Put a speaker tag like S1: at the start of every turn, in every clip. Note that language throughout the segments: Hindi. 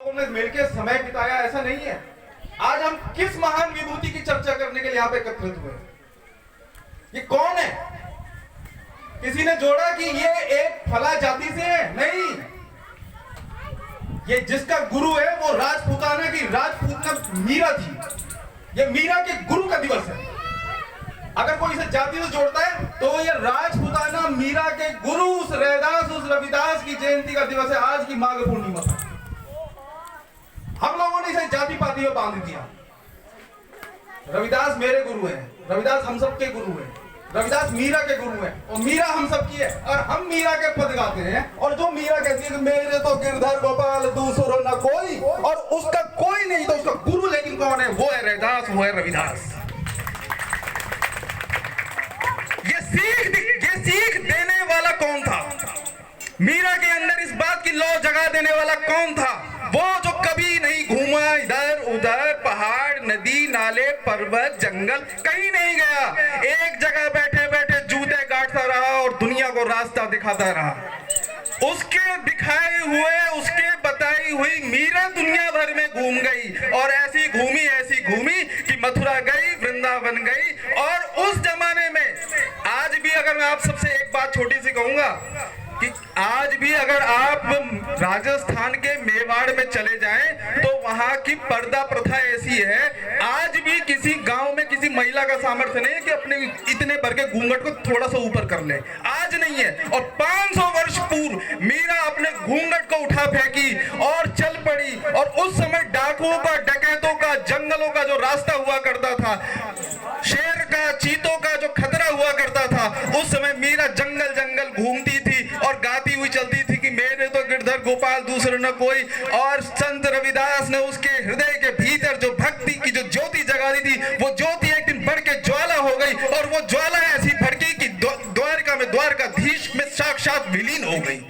S1: लोगों ने मिलकर समय बिताया, ऐसा नहीं है। आज हम किस महान विभूति की चर्चा करने के लिए यहाँ पे एकत्रित हुए? ये कौन है? किसी ने जोड़ा कि ये एक फला जाति से है? नहीं, ये जिसका गुरु है वो राजपूताना की राजपूतना मीरा थी। ये मीरा के गुरु का दिवस है। अगर कोई इसे जाति से जोड़ता है तो ये राजपूताना मीरा के गुरु उस रैदास, उस रविदास की जयंती का दिवस है। आज की माघ पूर्णिमा था। हम लोगों ने इसे जाति पाति में बांध दिया। रविदास मेरे गुरु हैं, रविदास हम सबके गुरु हैं, रविदास मीरा के गुरु हैं और मीरा हम सबकी है। और हम मीरा के पद गाते हैं और जो मीरा कहती है कि मेरे तो गिरधर गोपाल दूसरो न कोई, और उसका कोई नहीं तो उसका गुरु लेकिन कौन है? वो है रैदास, वो है रविदास। ये सीख देने वाला कौन था? मीरा के अंदर इस बात की लौ जगा देने वाला कौन था? वो जो कभी नहीं घूमा इधर उधर, पहाड़ नदी नाले पर्वत जंगल, कहीं नहीं गया। एक जगह बैठे बैठे जूते गांठता रहा और दुनिया को रास्ता दिखाता रहा। उसके दिखाए हुए, उसके बताई हुई मीरा दुनिया भर में घूम गई और ऐसी घूमी कि मथुरा गई, वृंदावन गई। और उस जमाने में आज भी अगर मैं आप सबसे एक बात छोटी सी कहूंगा कि आज भी अगर आप राजस्थान के मेवाड़ में चले जाएं तो वहां की पर्दा प्रथा ऐसी है, आज भी किसी गांव में किसी महिला का सामर्थ्य नहीं है कि अपने इतने भर के घूंघट को थोड़ा सा ऊपर कर ले। आज नहीं है। और 500 वर्ष पूर्व मीरा अपने घूंघट को उठा फेंकी और चल पड़ी। और उस समय डाकुओं का, डकैतों का, जंगलों का जो रास्ता हुआ करता था, शेर का, चीतों का जो खतरा हुआ करता था, उस समय मीरा जंगल जंगल घूमती थी और गाती हुई चलती थी कि मेरे तो गिरधर गोपाल दूसरे न कोई। और संत रविदास ने उसके हृदय के भीतर जो भक्ति की जो ज्योति जगा दी थी, वो ज्योति एक दिन बढ़ के ज्वाला हो गई। और वो ज्वाला ऐसी भड़की कि द्वारका में द्वारकाधीश में साक्षात विलीन हो गई।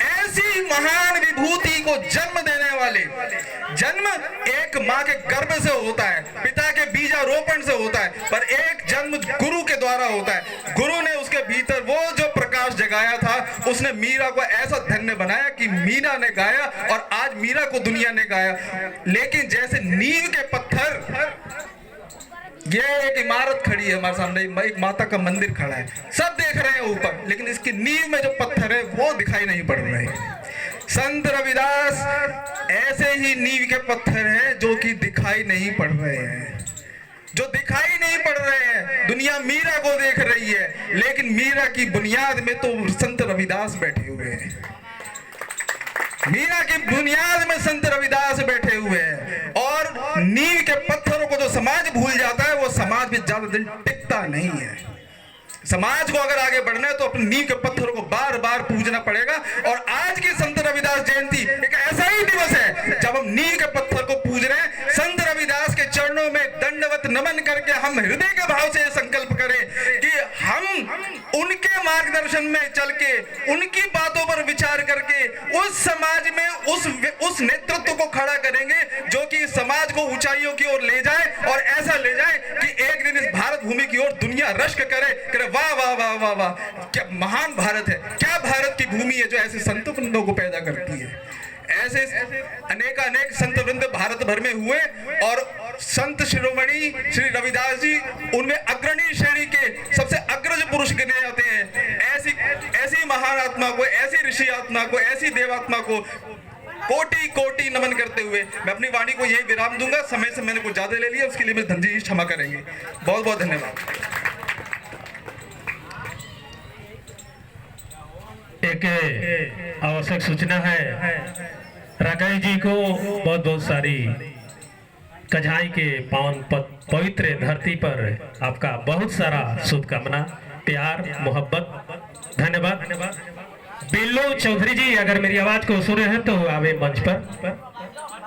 S1: ऐसी महान विभूति को जन्म देने वाले, जन्म एक माँ के गर्भ से होता है, पिता के बीजारोपण से होता है, पर एक जन्म गुरु के द्वारा होता है। गुरु ने उसके भीतर वो जो प्रकाश जगाया था, उसने मीरा को ऐसा धन्य बनाया कि मीरा ने गाया और आज मीरा को दुनिया ने गाया। लेकिन जैसे नींव के पत्थर, ये एक इमारत खड़ी है हमारे सामने, एक माता का मंदिर खड़ा है, सब देख रहे हैं ऊपर, लेकिन इसकी नींव में जो पत्थर है वो दिखाई नहीं पड़ रहे। संत रविदास ऐसे ही नींव के पत्थर हैं जो कि दिखाई नहीं पड़ रहे हैं, जो दिखाई नहीं पड़ रहे हैं। दुनिया मीरा को देख रही है, लेकिन मीरा की बुनियाद में तो संत रविदास बैठे हुए हैं। मीरा की बुनियाद में संत रविदास बैठे हुए हैं। और नींव के पत्थरों को जो समाज भूल जाता है, वो समाज में ज्यादा दिन टिकता नहीं है। समाज को अगर आगे बढ़ना है तो अपनी नींव के पत्थरों को बार बार पूजना पड़ेगा। और आज की संत रविदास जयंती एक ऐसा ही दिवस है जब हम नींव के पत्थर को पूज रहे हैं। संत रविदास के चरणों में दंडवत नमन करके हम हृदय के भाव से संकल्प करें कि हम उनके मार्गदर्शन में चल के, उनकी बातों पर विचार करके उस समाज में उस नेतृत्व को खड़ा करेंगे जो कि समाज को ऊंचाइयों की ओर ले जाए। और ऐसा ले जाए कि एक दिन इस भारत भूमि की ओर दुनिया रश्क करे, वाह वाह वाह वाह वाह, क्या महान भारत है, क्या भारत की भूमि है जो ऐसे संत वृंदों को पैदा करती है। ऐसे अनेक संत वृंद भारत भर में हुए और संत शिरोमणि श्री रविदास जी उनमें अग्रणी श्रेणी के सबसे अग्रज पुरुष गिने जाते हैं। ऐसी महान आत्मा को, ऐसी ऋषि आत्मा को, ऐसी देवात्मा को कोटि कोटि नमन करते हुए मैं अपनी वाणी को यही विराम दूंगा। समय से मैंने कुछ ज्यादा ले लिया, उसके लिए मैं धन जी क्षमा करेंगे। बहुत बहुत धन्यवाद।
S2: एक आवश्यक सूचना है, राकाई जी को बहुत बहुत सारी कझाई के पावन पवित्र धरती पर आपका बहुत सारा शुभकामना, प्यार, मोहब्बत, धन्यवाद। बिल्लू चौधरी जी अगर मेरी आवाज को सुन रहे हैं तो आवे मंच पर।